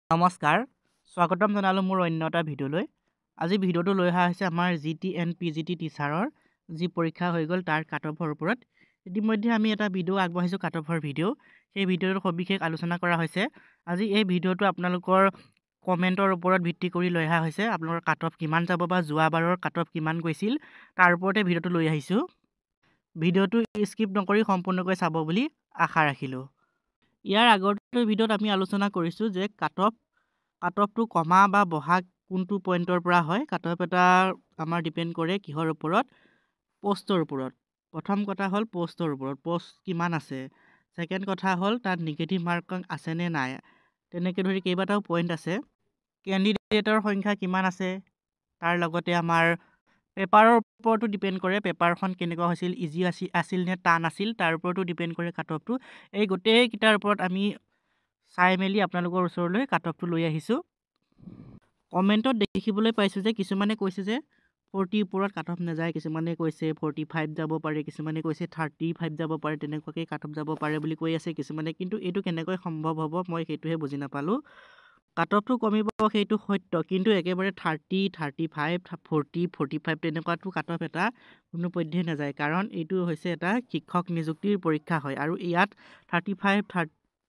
নমস্কাৰ, স্বাগতম জনালোঁ মোৰ অন্য এটা ভিডিঅ'লৈ। আজি ভিডিঅ'টো লৈ অহা হৈছে আমাৰ GTN PGT টিচাৰৰ যি পৰীক্ষা হৈ গ'ল তাৰ কাট অফৰ ওপৰত। ইতিমধ্যে আমি এটা ভিডিঅ' আগবঢ়াইছোঁ কাট অফৰ ভিডিঅ'। সেই ভিডিঅ'টোৰ সবিশেষ আলোচনা কৰা হৈছে। আজি এই ভিডিঅ'টো আপোনালোকৰ কমেণ্টৰ ওপৰত ভিত্তি কৰি লৈ অহা হৈছে। আপোনালোকৰ কাট অফ কিমান যাব বা যোৱাবাৰৰ কাট অফ কিমান গৈছিল তাৰ ওপৰতে ভিডিঅ'টো লৈ আহিছোঁ। ভিডিঅ'টো স্কিপ নকৰি সম্পূৰ্ণকৈ চাব বুলি আশা ৰাখিলোঁ। ইয়াৰ আগৰটো ভিডিঅ'ত আমি আলোচনা কৰিছোঁ যে কাট অফটো কমা বা বঢ়া কোনটো পইণ্টৰ পৰা হয়। কাট অফ এটা আমাৰ ডিপেণ্ড কৰে কিহৰ ওপৰত, প'ষ্টৰ ওপৰত। প্ৰথম কথা হ'ল প'ষ্টৰ ওপৰত, প'ষ্ট কিমান আছে। ছেকেণ্ড কথা হ'ল তাত নিগেটিভ মাৰ্ক আছেনে নাই, তেনেকৈ ধৰি কেইবাটাও পইণ্ট আছে। কেণ্ডিডেটৰ সংখ্যা কিমান আছে, তাৰ লগতে আমাৰ পেপাৰৰ ওপৰতো ডিপেণ্ড কৰে, পেপাৰখন কেনেকুৱা হৈছিল, ইজি আছিল নে টান আছিল, তাৰ ওপৰতো ডিপেণ্ড কৰে কাট অফটো। এই গোটেইকেইটাৰ ওপৰত আমি চাই মেলি আপোনালোকৰ ওচৰলৈ কাট অফটো লৈ আহিছোঁ। কমেণ্টত দেখিবলৈ পাইছোঁ যে কিছুমানে কৈছে যে 40 ওপৰত কাট অফ নাযায়, কিছুমানে কৈছে 45 যাব পাৰে, কিছুমানে কৈছে 35 যাব পাৰে, তেনেকুৱাকৈ কাট অফ যাব পাৰে বুলি কৈ আছে কিছুমানে। কিন্তু এইটো কেনেকৈ সম্ভৱ হ'ব মই সেইটোহে বুজি নাপালোঁ। কাট অফটো কমিব সেইটো সত্য, কিন্তু একেবাৰে 30, 35, 40, 45 তেনেকুৱাটো কাট অফ এটা কোনোপধ্যেই নাযায়। কাৰণ এইটো হৈছে এটা শিক্ষক নিযুক্তিৰ পৰীক্ষা হয় আৰু ইয়াত 35,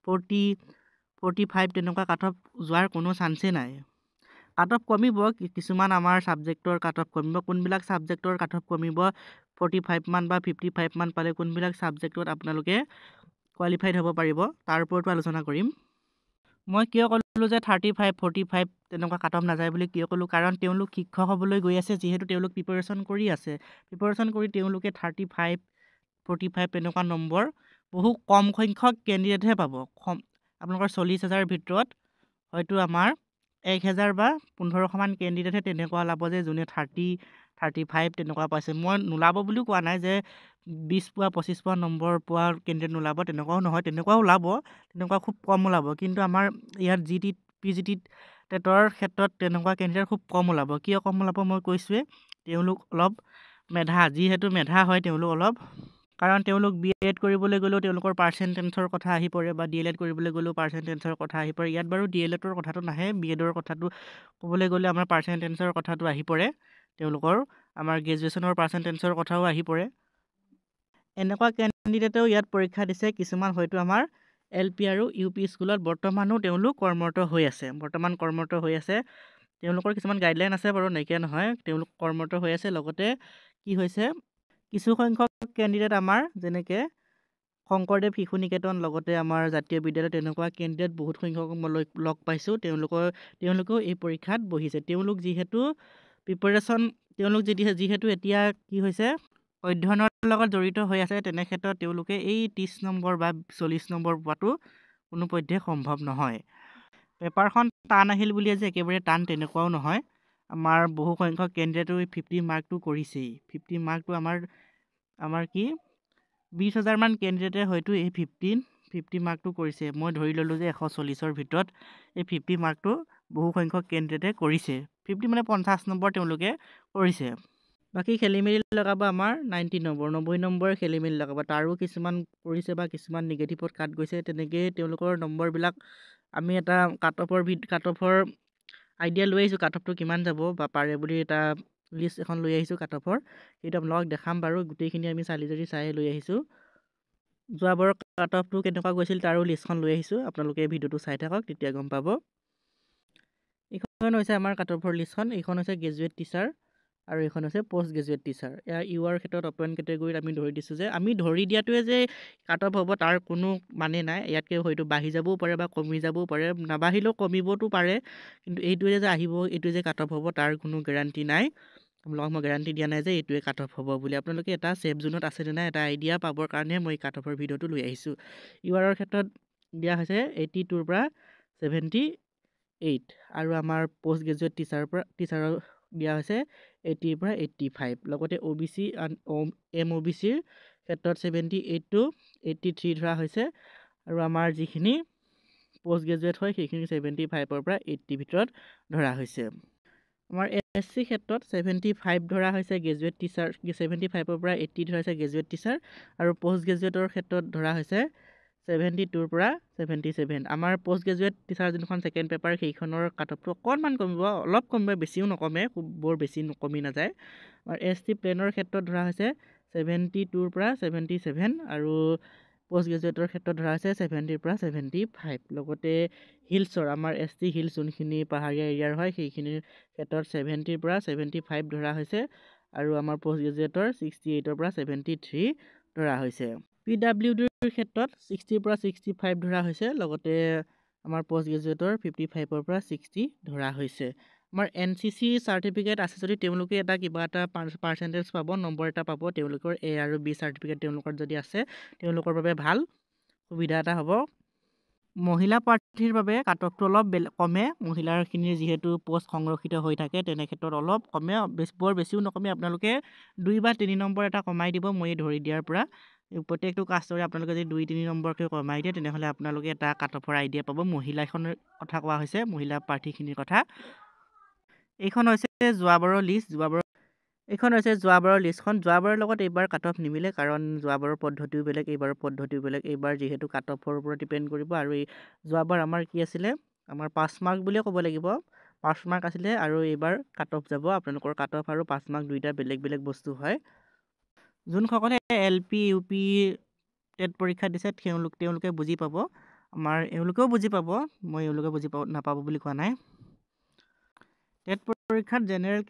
40, 45 তেনেকুৱা কাট অফ যোৱাৰ কোনো চান্সেই নাই। কাট অফ কমিব, কিছুমান আমাৰ ছাবজেক্টৰ কাট অফ কমিব। কোনবিলাক ছাবজেক্টৰ কাট অফ কমিব 45 মান বা 55 মান পালে কোনবিলাক ছাবজেক্টত আপোনালোকে কোৱালিফাইড হ'ব পাৰিব তাৰ ওপৰতো আলোচনা কৰিম। মই কিয় ক'লোঁ যে 35, 45 তেনেকুৱা কাট অফ নাযায় বুলি কিয় ক'লোঁ, কাৰণ তেওঁলোক শিক্ষক হ'বলৈ গৈ আছে, যিহেতু তেওঁলোক প্ৰিপাৰেশ্যন কৰি আছে। প্ৰিপাৰেশ্যন কৰি তেওঁলোকে 35, 45 তেনেকুৱা নম্বৰ বহু কম সংখ্যক কেণ্ডিডেটহে পাব। আপোনালোকৰ 40,000 ভিতৰত হয়তো আমাৰ 1,000 বা 1500মান কেণ্ডিডেটহে তেনেকুৱা ওলাব যে যোনে 30, 35 তেনেকুৱা পাইছে। মই নোলাব বুলিও কোৱা নাই যে 20 পোৱা 25 পোৱা নম্বৰ পোৱা কেণ্ডিডেট নোলাব, তেনেকুৱাও নহয়, তেনেকুৱাও ওলাব, তেনেকুৱা খুব কম ওলাব। কিন্তু আমাৰ ইয়াত PGT টেটৰ ক্ষেত্ৰত তেনেকুৱা কেণ্ডিডেট খুব কম ওলাব। কিয় কম ওলাব মই কৈছোঁৱেই, তেওঁলোক অলপ মেধা, যিহেতু মেধা হয় তেওঁলোক অলপ, কাৰণ তেওঁলোক BEd কৰিবলৈ গ'লেও তেওঁলোকৰ পাৰ্চেণ্টেজৰ কথা আহি পৰে, বা DLEd কৰিবলৈ গ'লেও পাৰ্চেণ্টেজৰ কথা আহি পৰে। ইয়াত বাৰু DLEডৰ কথাটো নাহে, BEdৰ কথাটো ক'বলৈ গ'লে আমাৰ পাৰ্চেণ্টেজৰ কথাটো আহি পৰে, তেওঁলোকৰ আমাৰ গ্ৰেজুৱেশ্যনৰ পাৰ্চেণ্টেজৰ কথাও আহি পৰে। এনেকুৱা কেণ্ডিডেটেও ইয়াত পৰীক্ষা দিছে। কিছুমান হয়তো আমাৰ LP আৰু UP স্কুলত বৰ্তমানো তেওঁলোক কৰ্মৰত হৈ আছে, তেওঁলোকৰ কিছুমান গাইডলাইন আছে বাৰু, নাইকিয়া নহয়, তেওঁলোক কৰ্মৰত হৈ আছে। লগতে কি হৈছে, কিছু সংখ্যক কেণ্ডিডেট আমাৰ যেনেকৈ শংকৰদেৱ শিশু নিকেতন, লগতে আমাৰ জাতীয় বিদ্যালয়, তেনেকুৱা কেণ্ডিডেট বহুত সংখ্যক মই লগ পাইছোঁ। তেওঁলোকেও এই পৰীক্ষাত বহিছে। তেওঁলোক যিহেতু প্ৰিপাৰেশ্যন, যিহেতু এতিয়া কি হৈছে অধ্যয়নৰ লগত জড়িত হৈ আছে, তেনে ক্ষেত্ৰত তেওঁলোকে এই 30 নম্বৰ বা 40 নম্বৰ পোৱাটো কোনোপধ্যে সম্ভৱ নহয়। পেপাৰখন টান আহিল বুলিয়ে যে একেবাৰে টান তেনেকুৱাও নহয়। আমাৰ বহু সংখ্যক কেণ্ডিডেটো 50 মাৰ্কটো কৰিছেই। 50 মাৰ্কটো আমাৰ কি 20,000 মান কেণ্ডিডেটে হয়তো এই 50 মাৰ্কটো কৰিছে। মই ধৰি ল'লোঁ যে 140ৰ ভিতৰত এই 50 মাৰ্কটো বহু সংখ্যক কেণ্ডিডেটে কৰিছে। 50 মানে 50 নম্বৰ তেওঁলোকে কৰিছে। বাকী খেলিমেলি লগাব আমাৰ 90 নম্বৰ, 90 নম্বৰে খেলিমেলি লগাব, তাৰো কিছুমান কৰিছে বা কিছুমান নিগেটিভত কাট গৈছে। তেনেকৈয়ে তেওঁলোকৰ নম্বৰবিলাক আমি এটা কাট অফৰ আইডিয়া লৈ আহিছোঁ, কাট অফটো কিমান যাব বা পাৰে বুলি এটা লিষ্ট এখন লৈ আহিছোঁ কাট অফৰ। সেইটো আপোনালোকক দেখাম বাৰু, গোটেইখিনি আমি চাই লৈ আহিছোঁ। যোৱাবাৰৰ কাট অফটো কেনেকুৱা গৈছিল তাৰো লিষ্টখন লৈ আহিছোঁ, আপোনালোকে ভিডিঅ'টো চাই থাকক, তেতিয়া গম পাব। এইখন হৈছে আমাৰ কাট অফৰ লিষ্টখন। এইখন হৈছে গ্ৰেজুৱেট টিচাৰ আৰু এইখন হৈছে পষ্ট গ্ৰেজুৱেট টিচাৰ। এয়া UR ক্ষেত্ৰত অপেন কেটেগৰীত আমি ধৰি দিছোঁ যে আমি ধৰি দিয়াটোৱে যে কাট অফ হ'ব তাৰ কোনো মানে নাই। ইয়াতকৈ হয়তো বাঢ়ি যাবও পাৰে বা কমি যাবও পাৰে, নাবাঢ়িলেও কমিবতো পাৰে, কিন্তু এইটোৱে যে আহিব, এইটোৱে যে কাট অফ হ'ব তাৰ কোনো গেৰাণ্টি নাই। আপোনালোকক মই গেৰাণ্টি দিয়া নাই যে এইটোৱে কাট অফ হ'ব বুলি। আপোনালোকে এটা ছেফ জোনত আছে নে নাই এটা আইডিয়া পাবৰ কাৰণে মই কাট অফৰ ভিডিঅ'টো লৈ আহিছোঁ। URৰ ক্ষেত্ৰত দিয়া হৈছে 82ৰ পৰা 78 আৰু আমাৰ পষ্ট গ্ৰেজুৱেট টিচাৰৰ দিয়া হৈছে 80ৰ পৰা 85। লগতে OBC MOBCৰ ক্ষেত্ৰত 78 to 83 ধৰা হৈছে, আৰু আমাৰ যিখিনি পষ্ট গ্ৰেজুৱেট হয় সেইখিনি 75ৰ পৰা 80 ভিতৰত ধৰা হৈছে। আমাৰ SC ক্ষেত্ৰত 75 ধৰা হৈছে গ্ৰেজুৱেট টিচাৰ, 75ৰ পৰা 80 ধৰা হৈছে গ্ৰেজুৱেট টিচাৰ, আৰু পষ্ট গ্ৰেজুৱেটৰ ক্ষেত্ৰত ধৰা হৈছে 72ৰ পৰা 77 আমাৰ পোষ্ট গ্ৰেজুৱেট টিচাৰ যোনখন ছেকেণ্ড পেপাৰ সেইখনৰ কাট অফটো অকণমান কমিব, অলপ কমিব, বেছিও নকমে, খুব বৰ বেছি কমি নাযায়। আৰু ST প্লেনৰ ক্ষেত্ৰত ধৰা হৈছে 72ৰ পৰা 77 আৰু পোষ্ট গ্ৰেজুৱেটৰ ক্ষেত্ৰত ধৰা হৈছে 70ৰ পৰা 75। লগতে হিলছৰ আমাৰ ST হিলছ যোনখিনি পাহাৰীয়া এৰিয়াৰ হয় সেইখিনিৰ ক্ষেত্ৰত 70ৰ পৰা 75 ধৰা হৈছে আৰু আমাৰ পোষ্ট গ্ৰেজুৱেটৰ 68ৰ পৰা 73 ধৰা হৈছে। PWDৰ ক্ষেত্ৰত 60ৰ পৰা 65 ধৰা হৈছে, লগতে আমাৰ পোষ্ট গ্ৰেজুৱেটৰ 55ৰ পৰা 60 ধৰা হৈছে। আমাৰ NCC চাৰ্টিফিকেট আছে যদি তেওঁলোকে এটা কিবা এটা পাৰ্চেণ্টেজ পাব, নম্বৰ এটা পাব, তেওঁলোকৰ A আৰু B চাৰ্টিফিকেট তেওঁলোকৰ যদি আছে তেওঁলোকৰ বাবে ভাল সুবিধা এটা হ'ব। মহিলা প্ৰাৰ্থীৰ বাবে কাট অফটো অলপ কমে, মহিলাৰখিনিৰ যিহেতু পোষ্ট সংৰক্ষিত হৈ থাকে তেনে ক্ষেত্ৰত অলপ কমে, বৰ বেছিও নকমে, আপোনালোকে 2 বা 3 নম্বৰ এটা কমাই দিব। মই ধৰি দিয়াৰ পৰা প্ৰত্যেকটো কাষ্টৰে আপোনালোকে যদি 2-3 নম্বৰকৈ কমাই দিয়ে তেনেহ'লে আপোনালোকে এটা কাট অফৰ আইডিয়া পাব। মহিলাখনৰ কথা কোৱা হৈছে, মহিলা প্ৰাৰ্থীখিনিৰ কথা। এইখন হৈছে যোৱাবাৰৰ লিষ্ট, এইখন হৈছে যোৱাবাৰৰ লিষ্টখন। যোৱাবাৰৰ লগত এইবাৰ কাট অফ নিমিলে, কাৰণ যোৱাবাৰৰ পদ্ধতিও বেলেগ, এইবাৰৰ পদ্ধতিও বেলেগ। এইবাৰ যিহেতু কাট অফৰ ওপৰত ডিপেণ্ড কৰিব, আৰু এই যোৱাবাৰ আমাৰ কি আছিলে, আমাৰ 5 মাৰ্ক বুলিয়ে ক'ব লাগিব, 5 মাৰ্ক আছিলে, আৰু এইবাৰ কাট অফ যাব। আপোনালোকৰ কাট অফ আৰু 5 মাৰ্ক দুইটা বেলেগ বেলেগ বস্তু হয়। যোনসকলে LP UP টেট পৰীক্ষা দিছে তেওঁলোকে বুজি পাব, আমাৰ এওঁলোকেও বুজি পাব, মই এওঁলোকে বুজি নাপাব বুলি কোৱা নাই। টেট পৰীক্ষাত জেনেৰেল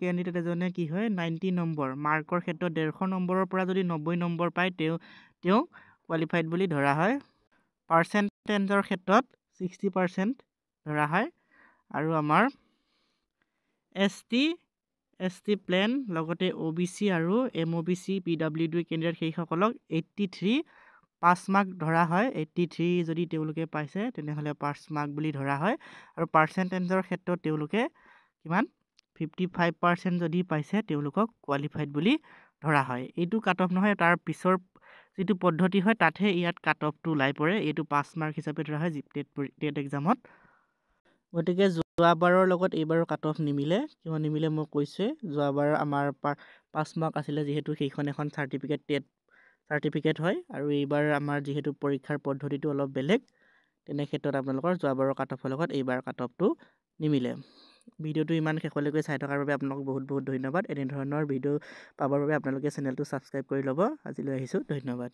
কেণ্ডিডেট এজনে কি হয় 90 নম্বৰ মাৰ্কৰ ক্ষেত্ৰত 150 নম্বৰৰ পৰা যদি 90 নম্বৰ পায় তেওঁ কোৱালিফাইড বুলি ধৰা হয়। পাৰ্চেণ্টেজৰ ক্ষেত্ৰত 60% ধৰা হয়। আৰু আমাৰ ST প্লেন লগতে OBC আৰু MOBC PWD কেণ্ডিডেট সেইসকলক 83 5 মাৰ্ক ধৰা হয়। 83 যদি তেওঁলোকে পাইছে তেনেহ'লে 5 মাৰ্ক বুলি ধৰা হয়। আৰু পাৰ্চেণ্টেজৰ ক্ষেত্ৰত তেওঁলোকে কিমান 55% যদি পাইছে তেওঁলোকক কোৱালিফাইড বুলি ধৰা হয়। এইটো কাট অফ নহয়, তাৰ পিছৰ যিটো পদ্ধতি হয় তাতহে ইয়াত কাট অফটো ওলাই পৰে। এইটো 5 মাৰ্ক হিচাপে ধৰা হয় টেট এক্সামত। গতিকে যোৱাবাৰৰ লগত এইবাৰৰ কাট অফ নিমিলে, কিয় নিমিলে মই কৈছোঁৱে। যোৱাবাৰ আমাৰ 5 মাৰ্ক আছিলে যিহেতু সেইখন এখন টেট চাৰ্টিফিকেট হয়, আৰু এইবাৰ আমাৰ যিহেতু পৰীক্ষাৰ পদ্ধতিটো অলপ বেলেগ, তেনে ক্ষেত্ৰত আপোনালোকৰ যোৱাবাৰৰ কাট অফৰ লগত এইবাৰ কাট অফটো নিমিলে। ভিডিঅ'টো ইমান শেষলৈকে চাই থকাৰ বাবে আপোনালোক বহুত বহুত ধন্যবাদ। এনেধৰণৰ ভিডিঅ' পাবৰ বাবে আপোনালোকে চেনেলটো ছাবস্ক্ৰাইব কৰি ল'ব। আজিলৈ আহিছোঁ, ধন্যবাদ।